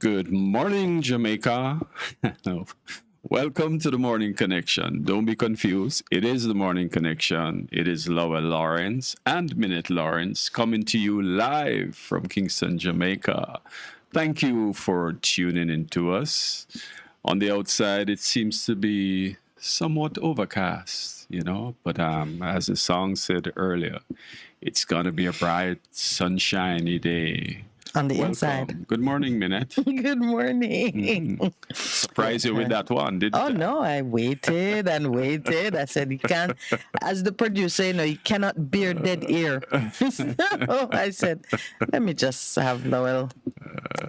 Good morning, Jamaica. Welcome to the Morning Connection. Don't be confused. It is the Morning Connection. It is Lowell Lawrence and Minute Lawrence coming to you live from Kingston, Jamaica. Thank you for tuning in to us. On the outside, it seems to be somewhat overcast, but as the song said earlier, it's going to be a bright, sunshiny day. On the Welcome. inside. Good morning, Minette. Good morning. Surprise you with that one, didn't Oh I? no, I waited and waited. I said you can't, as the producer, you cannot bear dead ear. So I said, let me just have Noel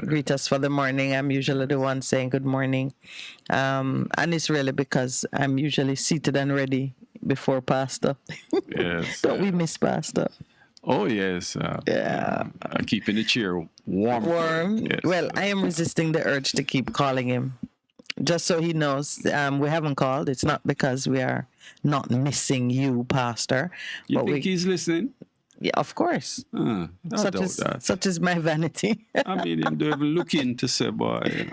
greet us for the morning. I'm usually the one saying good morning. And it's really because I'm usually seated and ready before Pastor. Yes. Don't we miss Pastor? Oh, yes. Yeah. Keeping the chair warm. Warm. Yes. Well, I am resisting the urge to keep calling him. Just so he knows, we haven't called. It's not because we are not missing you, Pastor. You but think he's listening? Yeah, of course. I doubt that. Such is my vanity. I mean, him don't even look in to say, boy,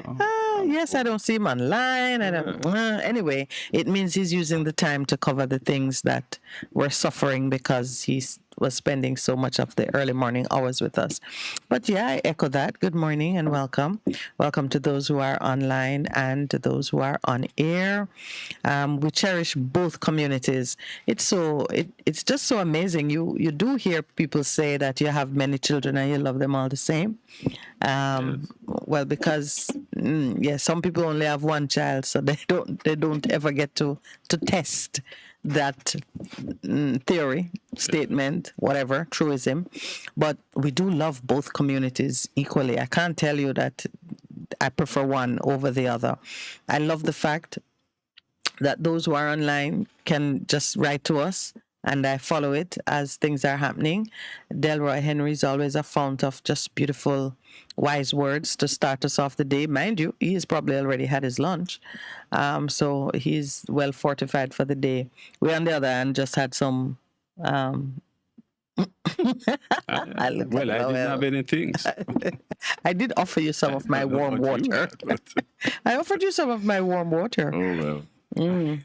Yes, I don't see him online. I don't. Anyway, it means he's using the time to cover the things that we're suffering because he was spending so much of the early morning hours with us. But yeah, I echo that. Good morning and welcome. Welcome to those who are online and to those who are on air. We cherish both communities. It's just so amazing. You do hear people say that you have many children and you love them all the same. Yes. Well, because some people only have one child, so they don't ever get to test that theory, statement, whatever, truism. But we do love both communities equally. I can't tell you that I prefer one over the other. I love the fact that those who are online can just write to us and I follow it as things are happening. Delroy Henry is always a fount of just beautiful, wise words to start us off the day. Mind you, he has probably already had his lunch, so he's well fortified for the day. We, on the other hand, just had some. I didn't have anything. I did offer you some of my warm water. I offered you some of my warm water. Oh, well. You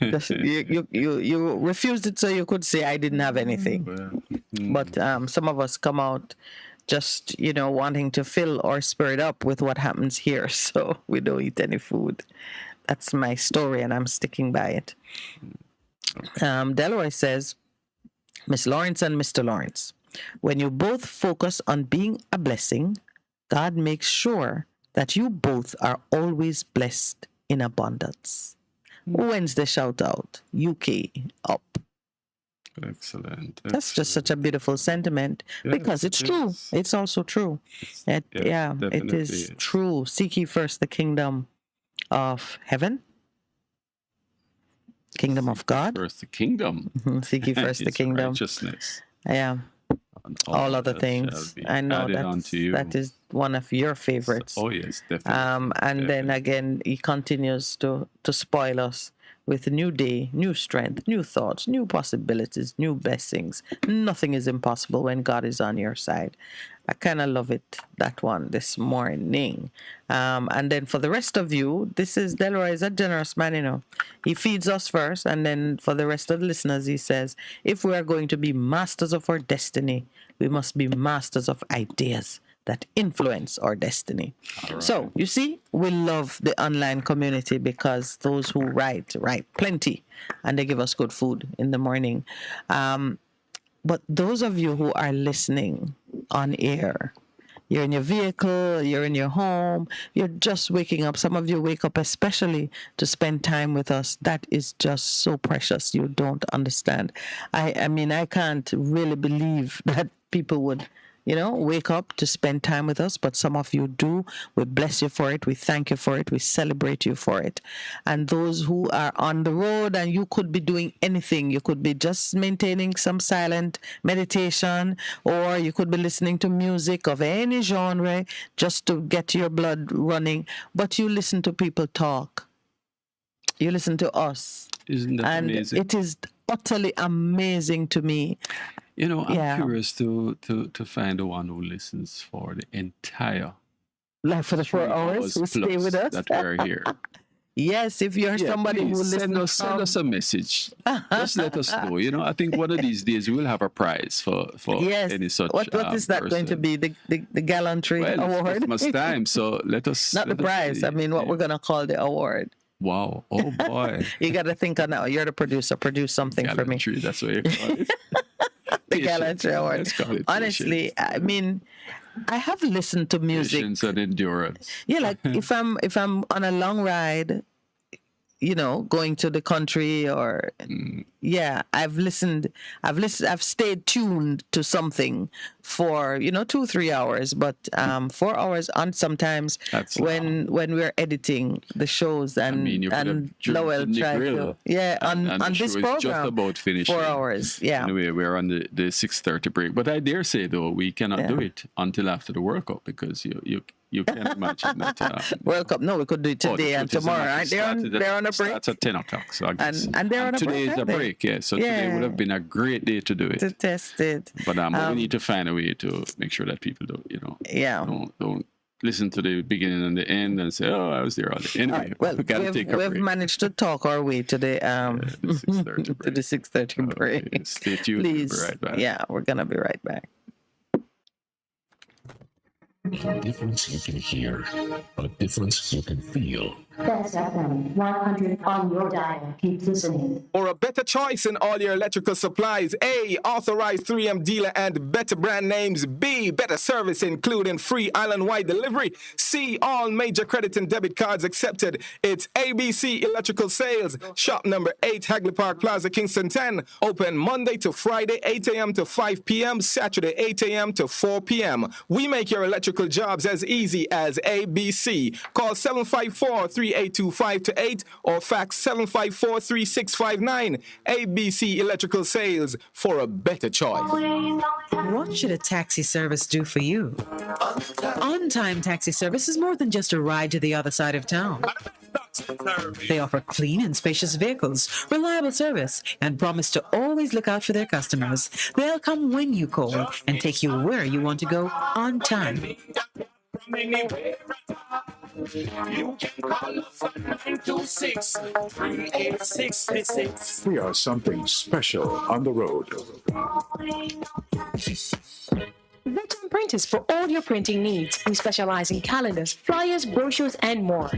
refused it so you could say I didn't have anything. But some of us come out just wanting to fill our spirit up with what happens here, so we don't eat any food. That's my story and I'm sticking by it. Delroy says, Miss Lawrence and Mr. Lawrence, when you both focus on being a blessing, God makes sure that you both are always blessed in abundance. Wednesday shout out, UK up. Excellent. That's just such a beautiful sentiment because it's true. It's also true. It is true. Seek ye first the kingdom of heaven, kingdom of God. First the kingdom. Seek ye first the kingdom. Righteousness. Yeah. All other things. I know that is one of your favorites. Oh yes, definitely. And then again, he continues to spoil us with a new day, new strength, new thoughts, new possibilities, new blessings. Nothing is impossible when God is on your side. I kind of love it, that one, this morning. And then for the rest of you, Delroy is a generous man, He feeds us first, and then for the rest of the listeners, he says, if we are going to be masters of our destiny, we must be masters of ideas that influence our destiny. Right. So, you see, we love the online community because those who write plenty, and they give us good food in the morning. But those of you who are listening on air, you're in your vehicle, you're in your home, you're just waking up. Some of you wake up especially to spend time with us. That is just so precious. You don't understand. I mean, I can't really believe that people would wake up to spend time with us, but some of you do. We bless you for it. We thank you for it. We celebrate you for it. And those who are on the road and you could be doing anything, you could be just maintaining some silent meditation, or you could be listening to music of any genre just to get your blood running, but you listen to people talk. You listen to us. Isn't that amazing? It is utterly amazing to me. I'm curious to find the one who listens for the entire Like for the 4 hours 3 hours who stay with plus us. that we're here. Yes, if you're Yeah, somebody who please listens send us from a message. Just let us know. I think one of these days we'll have a prize for yes. any such What is that going to person. be? The gallantry Well, it's award? Christmas time, so Not the let us prize. I see. mean, what Yeah. we're gonna call the award. Wow. Oh boy. You got to think on that. You're the producer. Produce something for me. Gallantry, that's what you call it. The Patience. gallantry award. Let's call it Honestly, patience. I mean, I have listened to music. Patience and endurance. Yeah, like if I'm on a long ride, going to the country or yeah, I've stayed tuned to something for 2 3 hours, but 4 hours on sometimes That's when we're editing the shows I mean, you could have and driven Lowell to the tried grill, to on and the this show is just program about finishing. 4 hours, yeah. Anyway, we're on the 6:30 break, but I dare say though we cannot do Yeah. it until after the World Cup because you can't imagine that. World Cup, no, we could do it Oh, the today and truth is, tomorrow, it right? They're on a break. Starts at 10 o'clock, so I guess. And they're on a today break, is a aren't they? break, yeah. So today would Yeah. have been a great day to do it. To test it. But we need to find a way to make sure that people Yeah. don't listen to the beginning and the end and say, "Oh, I was there all day." Anyway, All right, well, we gotta take a we've break. managed to talk our way to the The 6:30 to break. the 6:30 break. Okay, stay tuned. Please, We'll be right back. yeah, we're gonna be right back. A difference you can hear, a difference you can feel. That's FM 100 on your dial. Keep listening. Or a better choice in all your electrical supplies. A, authorized 3M dealer and better brand names. B, better service including free island-wide delivery. C, all major credit and debit cards accepted. It's ABC Electrical Sales. Shop number 8, Hagley Park Plaza, Kingston 10. Open Monday to Friday, 8 a.m. to 5 p.m. Saturday, 8 a.m. to 4 p.m. We make your electrical jobs as easy as ABC. Call 754-3825-8 or fax 754-3659. ABC Electrical Sales, for a better choice. What should a taxi service do for you? On-time taxi service is more than just a ride to the other side of town. They offer clean and spacious vehicles, reliable service, and promise to always look out for their customers. They'll come when you call and take you where you want to go on time. You can call us at 926-3866. We are something special on the road. Veteran Printers for all your printing needs. We specialize in calendars, flyers, brochures, and more.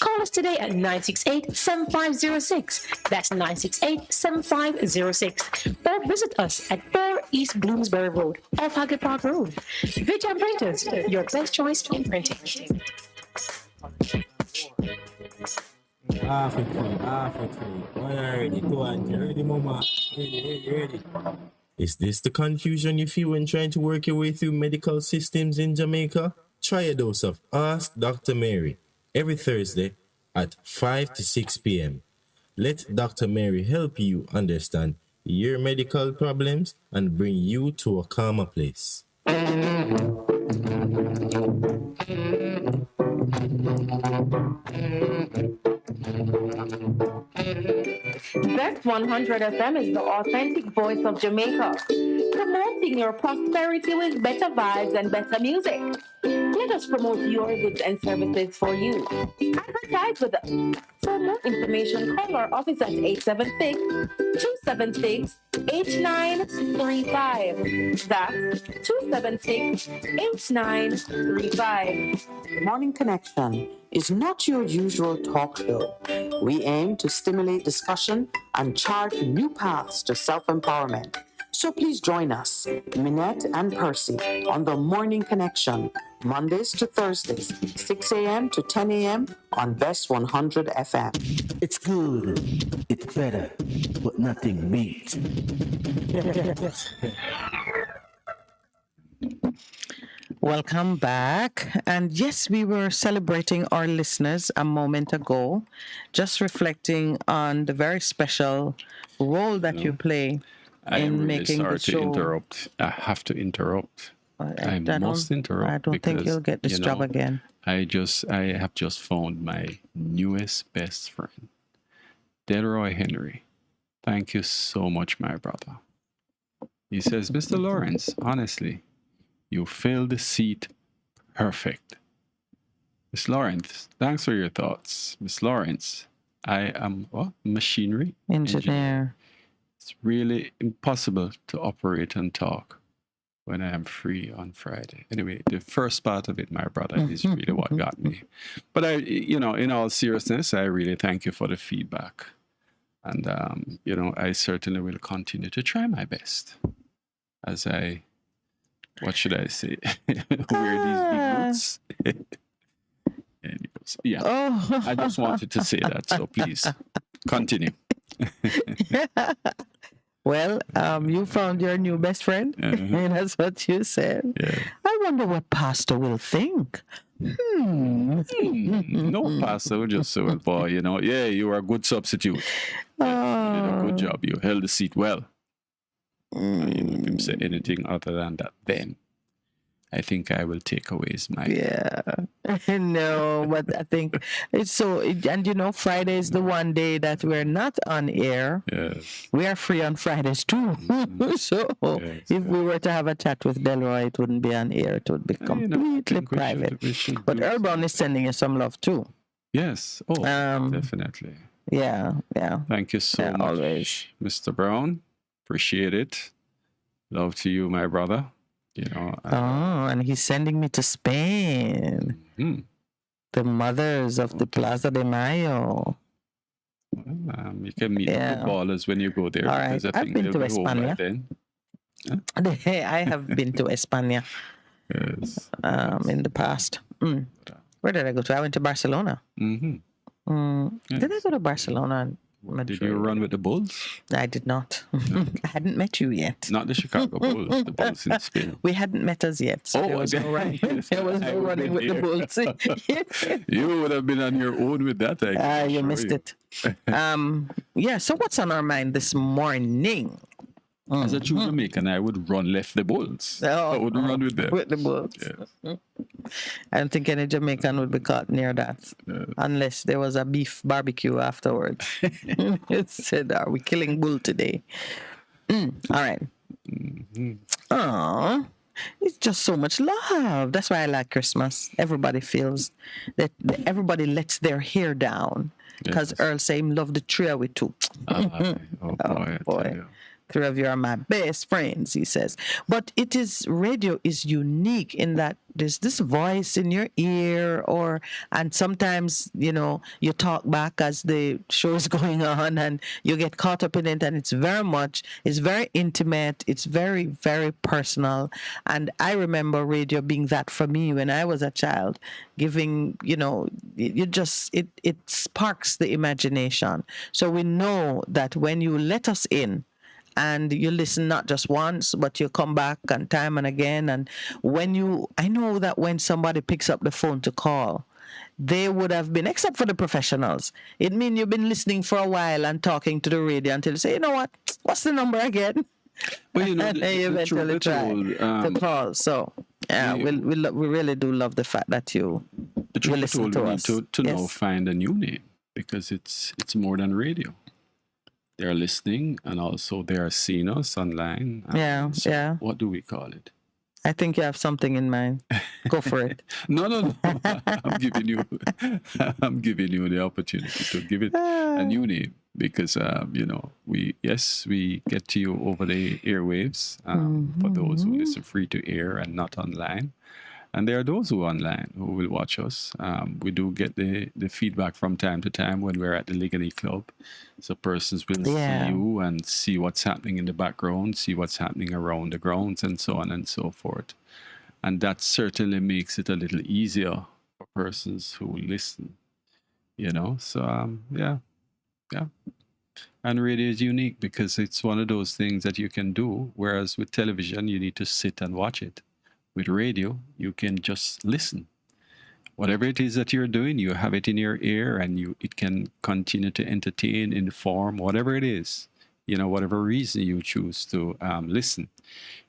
Call us today at 968-7506. That's 968-7506. Or visit us at 4 East Bloomsbury Road, off Hagley Park Road. Veteran Printers, your best choice in printing. Is this the confusion you feel when trying to work your way through medical systems in Jamaica? Try a dose of Ask Dr. Mary every Thursday at 5 to 6 p.m. Let Dr. Mary help you understand your medical problems and bring you to a calmer place. Best 100 FM is the authentic voice of Jamaica, promoting your prosperity with better vibes and better music. Let us promote your goods and services for you. Advertise with us. For more information, call our office at 876-276-8935. That's 276-8935. Morning Connection is not your usual talk show. We aim to stimulate discussion and chart new paths to self-empowerment. So please join us, Minette and Percy, on the Morning Connection, Mondays to Thursdays, 6 a.m. to 10 a.m. on Best 100 FM. It's good, it's better, but nothing beats. Welcome back. And yes, we were celebrating our listeners a moment ago, just reflecting on the very special role that you play I am in really making sorry the to show. interrupt. I have to interrupt. I must interrupt. I don't think because, you'll get this job again. I have just found my newest best friend, Delroy Henry. Thank you so much, my brother. He says, Mr. Lawrence, honestly, you filled the seat perfect. Miss Lawrence, thanks for your thoughts. Miss Lawrence, I am what? Machinery Engineer. It's really impossible to operate and talk when I am free on Friday. Anyway, the first part of it, my brother, is really what got me. But in all seriousness, I really thank you for the feedback. And, I certainly will continue to try my best as what should I say, wear these big boots. Anyways, yeah, I just wanted to say that. So please continue. Well, you found your new best friend. That's what you said. Yeah. I wonder what Pastor will think. No, Pastor will just say, well, boy, you are a good substitute. You did a good job. You held the seat well. You know, if him say anything other than that, then I think I will take away his mind. Yeah. No, but I think it's so, and Friday is the one day that we're not on air. Yes. We are free on Fridays too. So if we were to have a chat with Delroy, it wouldn't be on air. It would be completely private. But Earlbound is sending you some love too. Yes. Oh, definitely. Yeah. Thank you so much, always. Mr. Brown. Appreciate it. Love to you, my brother. And he's sending me to Spain. The mothers of the Plaza de Mayo. You can meet the ballers when you go there. All right. I've been to España. I have been to España. Yes. In the past. Where did I go to? I went to Barcelona. Mm-hmm. Did I go to Barcelona and Madrid? Did you run with the Bulls? I did not. I hadn't met you yet. Not the Chicago Bulls, the Bulls in Spain. We hadn't met us yet, so there was no running. There was no running with the Bulls. You would have been on your own with that, I guess. You missed it. So what's on our mind this morning? As a true Jamaican, I would run left the Bulls. I wouldn't run with them. With the Bulls. Yes. I don't think any Jamaican would be caught near that, unless there was a beef barbecue afterwards. It said, "Are we killing bull today?" All right. It's just so much love. That's why I like Christmas. Everybody feels that everybody lets their hair down because Earl say him love the trio with two. Oh boy. Three of you are my best friends, he says. But radio is unique in that there's this voice in your ear, and sometimes, you talk back as the show is going on and you get caught up in it, and it's very intimate, it's very, very personal. And I remember radio being that for me when I was a child, giving, it sparks the imagination. So we know that when you let us in, and you listen not just once, but you come back and time and again. And I know that when somebody picks up the phone to call, they would have been, except for the professionals, it means you've been listening for a while and talking to the radio until you say, you know what, what's the number again? Well, and then you eventually try to call. So, we really do love the fact that you listen to us. To now find a new name, because it's more than radio. They're listening, and also they are seeing us online. Yeah. What do we call it? I think you have something in mind. Go for it. No. I'm giving you the opportunity to give it a new name, because we get to you over the airwaves for those who listen free to air and not online. And there are those who are online who will watch us. We do get the feedback from time to time when we're at the Ligani Club. So persons will see you and see what's happening in the background, see what's happening around the grounds, and so on and so forth. And that certainly makes it a little easier for persons who listen, So, yeah. And radio is unique because it's one of those things that you can do, whereas with television, you need to sit and watch it. With radio, you can just listen. Whatever it is that you're doing, you have it in your ear, and it can continue to entertain, inform, whatever it is. Whatever reason you choose to listen,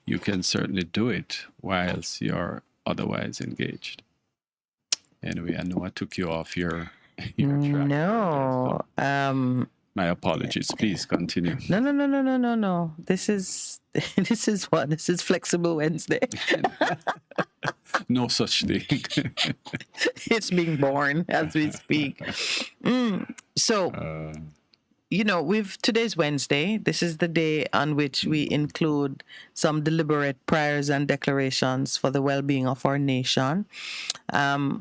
you can certainly do it whilst you're otherwise engaged. Anyway, I know I took you off your track. No. My apologies. Please continue. No. This is Flexible Wednesday. No such thing. It's being born as we speak. So, today's Wednesday. This is the day on which we include some deliberate prayers and declarations for the well-being of our nation.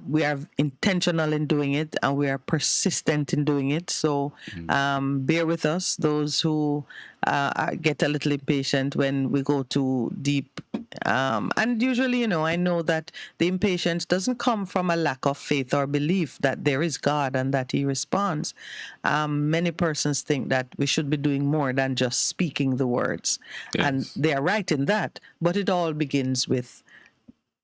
We are intentional in doing it, and we are persistent in doing it. So bear with us, those who get a little impatient when we go too deep. And usually, I know that the impatience doesn't come from a lack of faith or belief that there is God and that He responds. Many persons think that we should be doing more than just speaking the words. Yes. And they are right in that. But it all begins with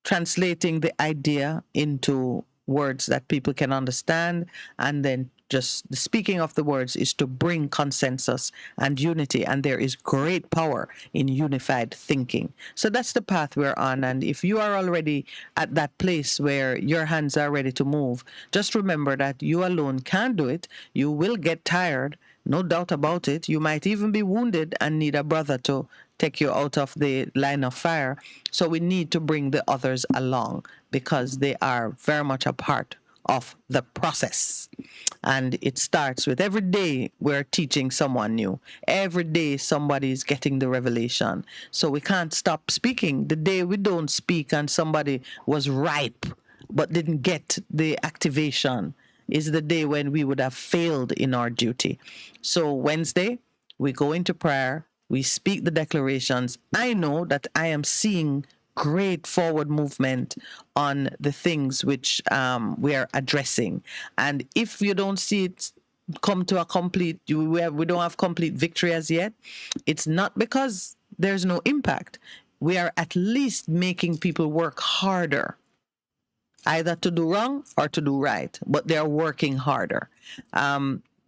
translating the idea into words that people can understand, and then just the speaking of the words is to bring consensus and unity, and there is great power in unified thinking. So that's the path we're on, and if you are already at that place where your hands are ready to move, just remember that you alone can't do it. You will get tired, no doubt about it. You might even be wounded and need a brother to take you out of the line of fire. So we need to bring the others along because they are very much a part of the process. And it starts with every day we're teaching someone new. Every day somebody is getting the revelation. So we can't stop speaking. The day we don't speak and somebody was ripe but didn't get the activation is the day when we would have failed in our duty. So Wednesday, we go into prayer. We speak the declarations. I know that I am seeing great forward movement on the things which we are addressing. And if you don't see it come to a complete, we don't have complete victory as yet, it's not because there's no impact. We are at least making people work harder, either to do wrong or to do right, but they're working harder.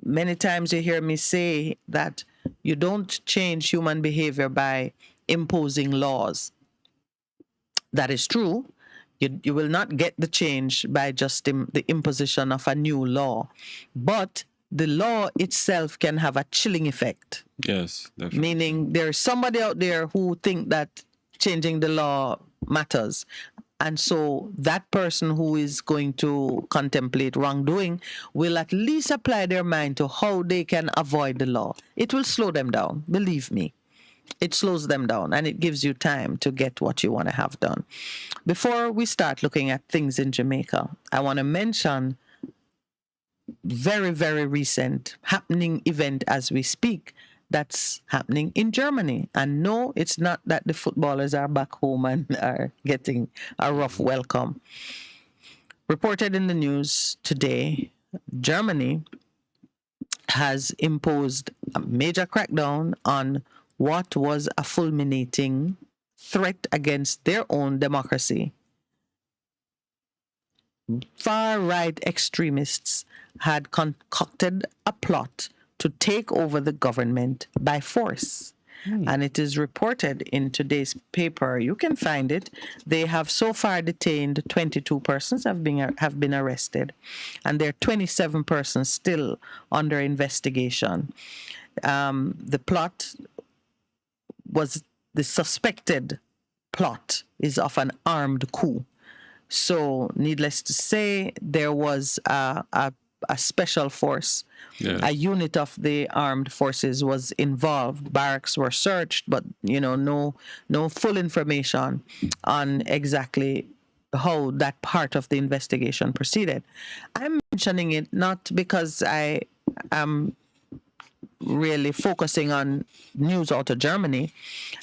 Many times you hear me say that you don't change human behavior by imposing laws. That is true. You will not get the change by just the imposition of a new law. But the law itself can have a chilling effect. Yes, definitely. Meaning there's somebody out there who think that changing the law matters. And so that person who is going to contemplate wrongdoing will at least apply their mind to how they can avoid the law. It will slow them down, believe me. It slows them down and it gives you time to get what you want to have done. Before we start looking at things in Jamaica, I want to mention very, very recent happening event as we speak that's happening in Germany. And no, it's not that the footballers are back home and are getting a rough welcome. Reported in the news today, Germany has imposed a major crackdown on what was a fulminating threat against their own democracy. Far-right extremists had concocted a plot to take over the government by force. And it is reported in today's paper. You can find it. They have so far detained 22 persons have been arrested, and there are 27 persons still under investigation. The suspected plot is of an armed coup. So, needless to say, there was a special force, a unit of the armed forces was involved. Barracks were searched, but no full information on exactly how that part of the investigation proceeded. I'm mentioning it not because I am really focusing on news out of Germany.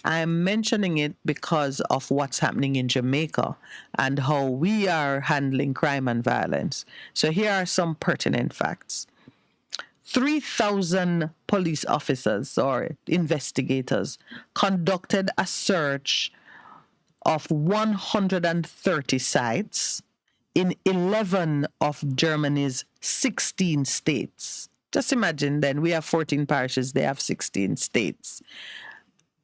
I'm mentioning it because of what's happening in Jamaica and how we are handling crime and violence. So here are some pertinent facts. 3,000 police officers or investigators conducted a search of 130 sites in 11 of Germany's 16 states. Just imagine then, we have 14 parishes, they have 16 states.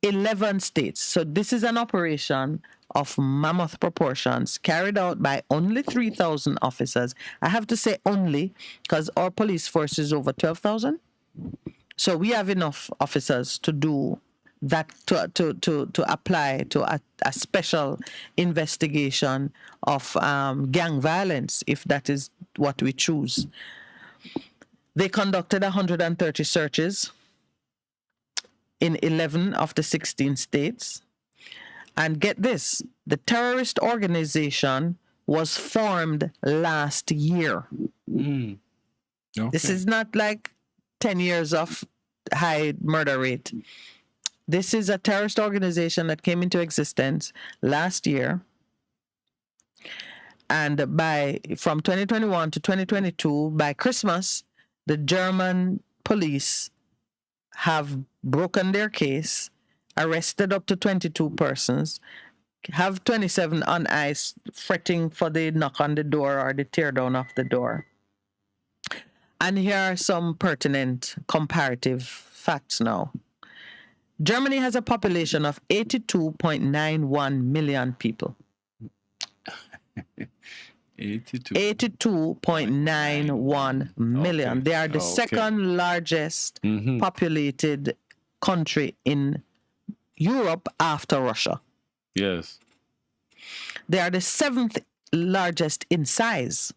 11 states. So this is an operation of mammoth proportions carried out by only 3,000 officers. I have to say only because our police force is over 12,000. So we have enough officers to do that to apply to a special investigation of gang violence, if that is what we choose. They conducted 130 searches in 11 of the 16 states. And get this, the terrorist organization was formed last year. Okay. This is not like 10 years of high murder rate. This is a terrorist organization that came into existence last year. And from 2021 to 2022, by Christmas, the German police have broken their case, arrested up to 22 persons, have 27 on ice, fretting for the knock on the door or the tear down of the door. And here are some pertinent comparative facts now. Germany has a population of 82.91 million people. 82.91 million. Okay. They are the second largest populated country in Europe after Russia. Yes. They are the seventh largest in size,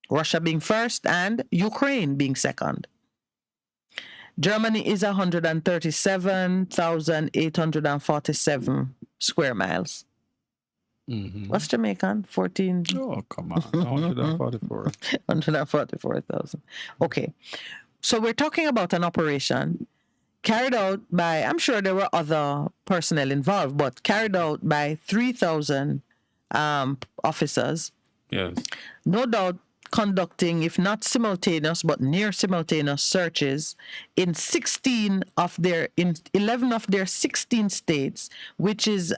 Russia being first and Ukraine being second. Germany is 137,847 square miles. What's Jamaican? 14? Oh, come on. 144. 144,000. Okay. So we're talking about an operation carried out by, I'm sure there were other personnel involved, but carried out by 3,000 officers. Yes. No doubt conducting, if not simultaneous, but near simultaneous searches in 11 of their 16 states, which is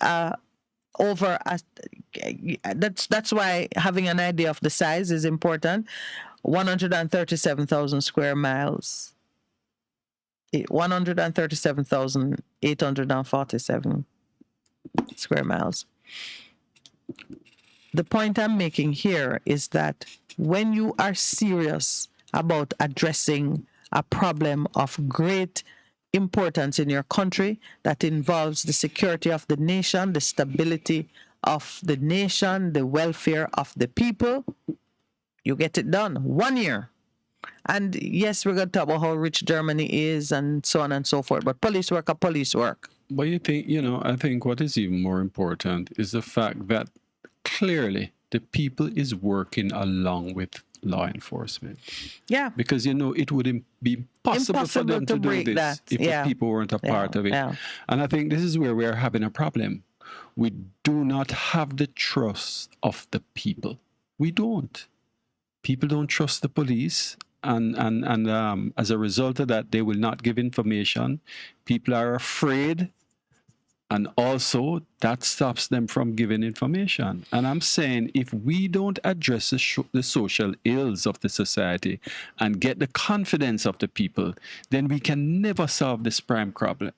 that's why having an idea of the size is important. 137,000 square miles. 137,847 square miles. The point I'm making here is that when you are serious about addressing a problem of great importance in your country that involves the security of the nation, the stability of the nation, the welfare of the people, you get it done. 1 year. And yes, we're going to talk about how rich Germany is and so on and so forth, but police work are police work. But I think what is even more important is the fact that clearly the people is working along with law enforcement. Yeah. Because, it would be impossible for them to do this if the people weren't a part of it. Yeah. And I think this is where we're having a problem. We do not have the trust of the people. We don't. People don't trust the police. And as a result of that, they will not give information. People are afraid. And also, that stops them from giving information. And I'm saying, if we don't address the social ills of the society and get the confidence of the people, then we can never solve this crime problem.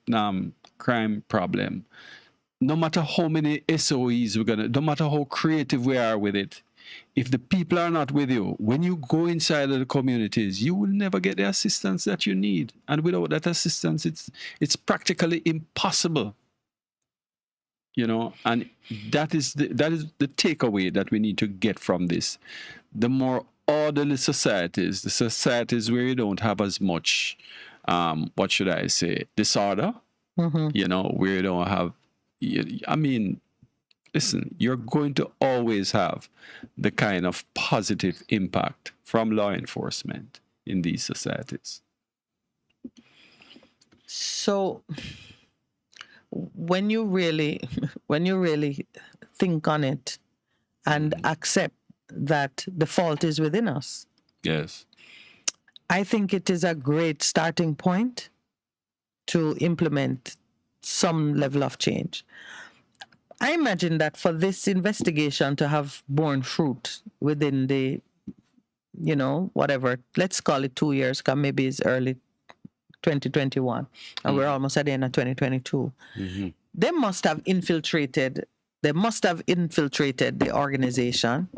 No matter how many SOEs no matter how creative we are with it, if the people are not with you, when you go inside of the communities, you will never get the assistance that you need. And without that assistance, it's practically impossible. And that is the takeaway that we need to get from this. The more orderly societies, the societies where you don't have as much, disorder, where you don't have, listen, you're going to always have the kind of positive impact from law enforcement in these societies. So when you really think on it and accept that the fault is within us, yes, I think it is a great starting point to implement some level of change. I imagine that for this investigation to have borne fruit within the, whatever, let's call it 2 years, because maybe it's early 2021, and we're almost at the end of 2022. They must have infiltrated the organization.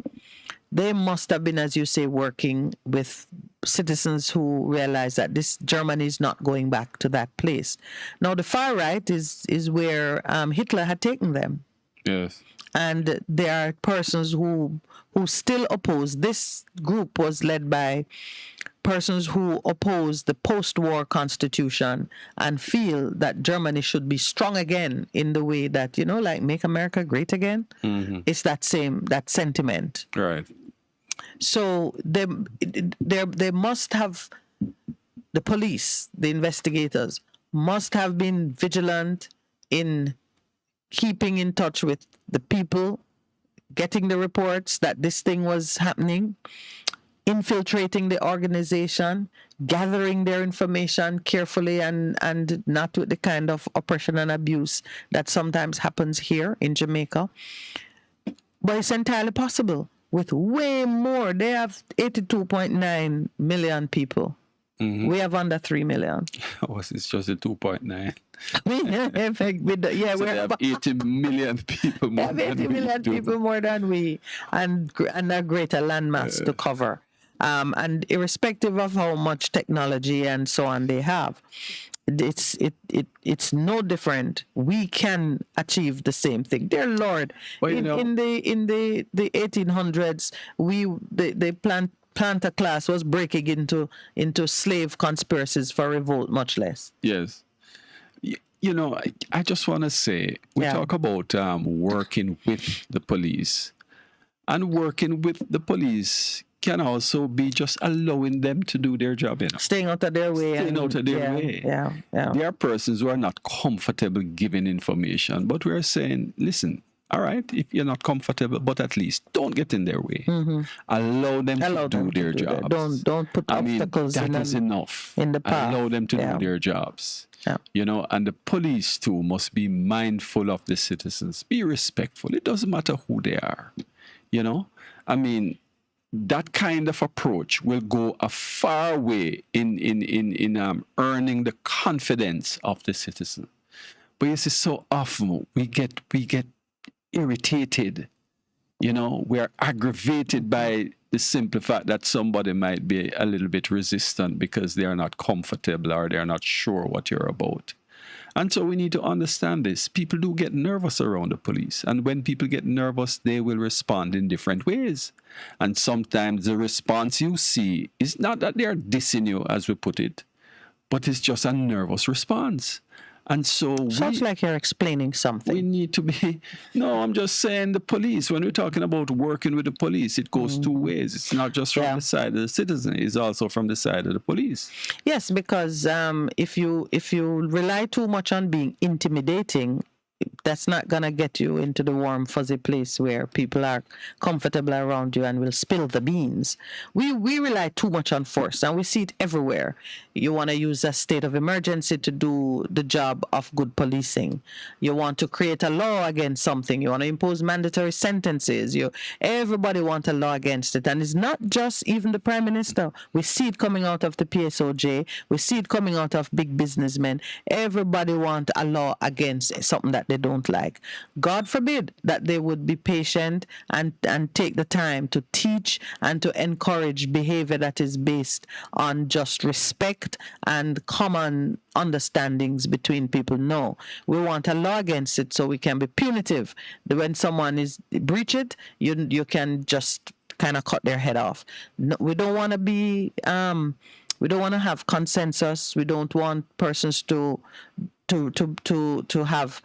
They must have been, as you say, working with citizens who realize that this Germany is not going back to that place. Now, the far right is where Hitler had taken them. Yes. And there are persons who still oppose. This group was led by persons who oppose the post-war constitution and feel that Germany should be strong again in the way that, like make America great again. Mm-hmm. It's that sentiment. Right. So they must have, the police, the investigators, must have been vigilant in keeping in touch with the people, getting the reports that this thing was happening, infiltrating the organization, gathering their information carefully and not with the kind of oppression and abuse that sometimes happens here in Jamaica. But it's entirely possible with way more. They have 82.9 million people. Mm-hmm. We have under 3 million. It's just a 2.9. Yeah, so they have 80 million people more than 80 million people more than we, and a greater landmass to cover. And irrespective of how much technology and so on they have, it's no different. We can achieve the same thing. Dear Lord, well, in the 1800s, the planter class was breaking into slave conspiracies for revolt, much less. Yes. I just want to say, we talk about working with the police, and working with the police can also be just allowing them to do their job. Staying out of their way. Yeah. There are persons who are not comfortable giving information, but we're saying, listen, all right, if you're not comfortable, but at least don't get in their way. Mm-hmm. Allow them to do their jobs. Don't put obstacles that is enough. In the path. Allow them to do their jobs. Yeah. And the police too must be mindful of the citizens. Be respectful. It doesn't matter who they are. That kind of approach will go a far way in earning the confidence of the citizen. But you see, so often we get irritated. We're aggravated by the simple fact that somebody might be a little bit resistant because they are not comfortable or they're not sure what you're about. And so we need to understand this. People do get nervous around the police. And when people get nervous, they will respond in different ways. And sometimes the response you see is not that they are dissing you, as we put it, but it's just a nervous response. And so sounds like you're explaining something. We need to be. No, I'm just saying the police. When we're talking about working with the police, it goes two ways. It's not just from the side of the citizen; it's also from the side of the police. Yes, because if you rely too much on being intimidating, that's not gonna get you into the warm, fuzzy place where people are comfortable around you and will spill the beans. We rely too much on force, and we see it everywhere. You want to use a state of emergency to do the job of good policing. You want to create a law against something. You want to impose mandatory sentences. Everybody wants a law against it, and it's not just even the Prime Minister. We see it coming out of the PSOJ. We see it coming out of big businessmen. Everybody wants a law against something that they don't like. God forbid that they would be patient and take the time to teach and to encourage behavior that is based on just respect and common understandings between people. No, we want a law against it so we can be punitive. When someone is breach it, you can just kind of cut their head off. No, we don't want to be we don't want to have consensus. We don't want persons to have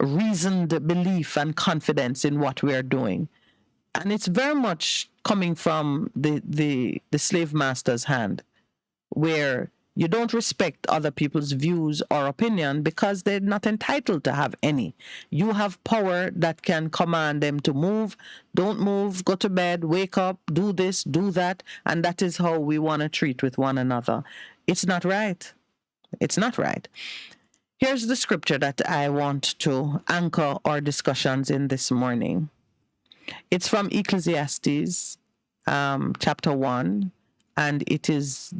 reasoned belief and confidence in what we are doing. And it's very much coming from the slave master's hand, where you don't respect other people's views or opinion because they're not entitled to have any. You have power that can command them to move, don't move, go to bed, wake up, do this, do that, and that is how we want to treat with one another. It's not right. It's not right. Here's the scripture that I want to anchor our discussions in this morning. It's from Ecclesiastes, chapter 1, and it is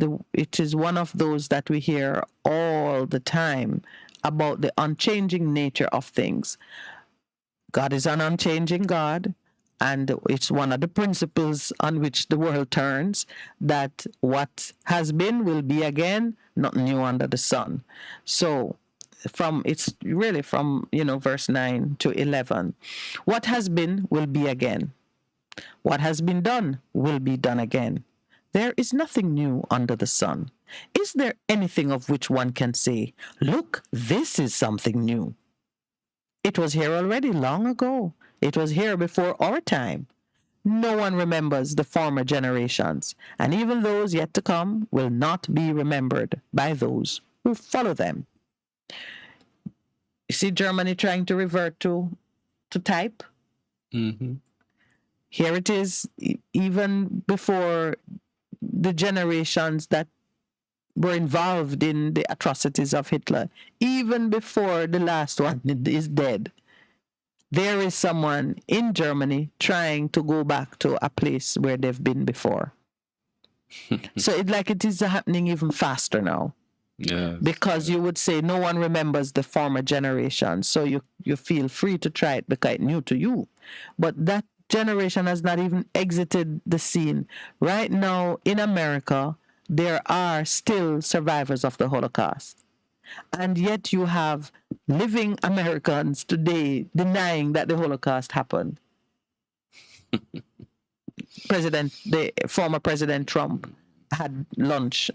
one of those that we hear all the time about the unchanging nature of things. God is an unchanging God, And it's one of the principles on which the world turns, that what has been will be again, not new under the sun. So it's really from, verse 9 to 11. What has been will be again. What has been done will be done again. There is nothing new under the sun. Is there anything of which one can say, look, this is something new? It was here already long ago. It was here before our time. No one remembers the former generations, and even those yet to come will not be remembered by those who follow them. You see Germany trying to revert to type? Mm-hmm. Here it is, even before the generations that were involved in the atrocities of Hitler, even before the last one is dead. There is someone in Germany trying to go back to a place where they've been before. So it is happening even faster now. Yes. Because you would say no one remembers the former generation, so you feel free to try it because it's new to you. But that generation has not even exited the scene. Right now in America, there are still survivors of the Holocaust. And yet you have living Americans today denying that the Holocaust happened. The former President Trump had lunch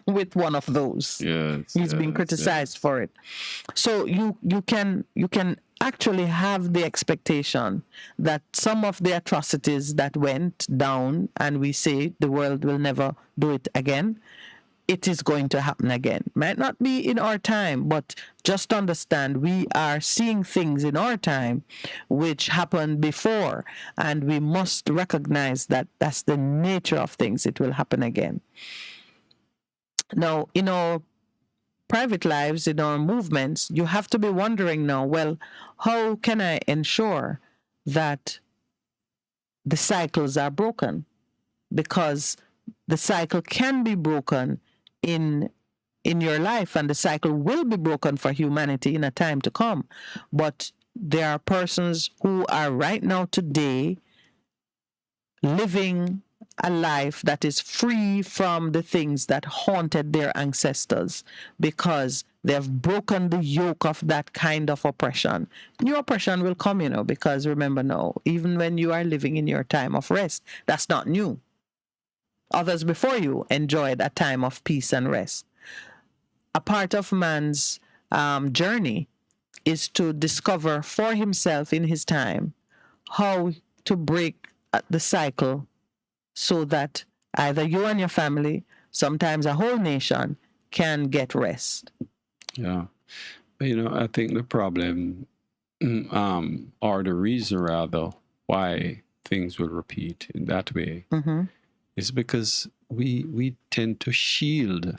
with one of those. Yes, He's been criticized for it. So you can actually have the expectation that some of the atrocities that went down, and we say the world will never do it again, it is going to happen again. Might not be in our time, but just understand we are seeing things in our time which happened before, and we must recognize that that's the nature of things. It will happen again. Now, in our private lives, in our movements, you have to be wondering now, well, how can I ensure that the cycles are broken? Because the cycle can be broken in your life, and the cycle will be broken for humanity in a time to come. But there are persons who are right now today living a life that is free from the things that haunted their ancestors, because they've broken the yoke of that kind of oppression. New oppression will come, because remember now, even when you are living in your time of rest, that's not new. Others before you enjoyed a time of peace and rest. A part of man's journey is to discover for himself in his time how to break the cycle, so that either you and your family, sometimes a whole nation, can get rest. Yeah. But, I think the problem, or the reason rather, why things will repeat in that way, is because we tend to shield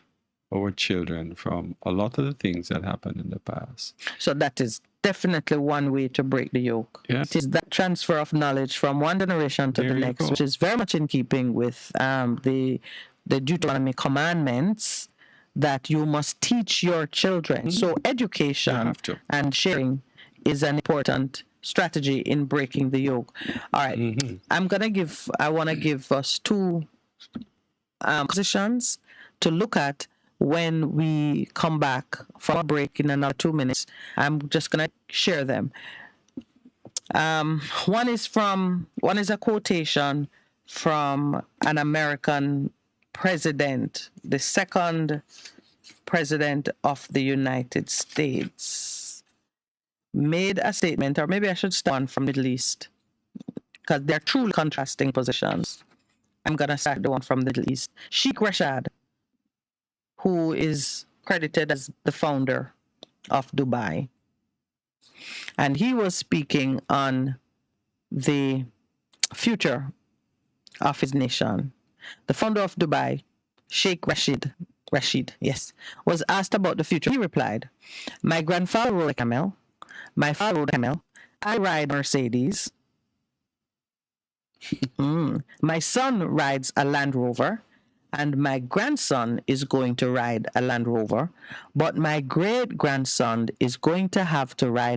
our children from a lot of the things that happened in the past. So that is definitely one way to break the yoke. Yes. It is that transfer of knowledge from one generation to the next, which is very much in keeping with the Deuteronomy commandments that you must teach your children. So education and sharing is an important strategy in breaking the yoke. All right. I want to give us two positions to look at when we come back from a break in another 2 minutes. I'm just going to share them. One is a quotation from an American president, the second president of the United States, made a statement, or maybe I should start one from Middle East, because they're truly contrasting positions. I'm going to start the one from the Middle East. Sheikh Rashad, who is credited as the founder of Dubai. And he was speaking on the future of his nation. The founder of Dubai, Sheikh Rashid, was asked about the future. He replied, "My grandfather rode a camel. My father rode a camel. I ride Mercedes. My son rides a Land Rover. And my grandson is going to ride a Land Rover, but my great-grandson is going to have to ride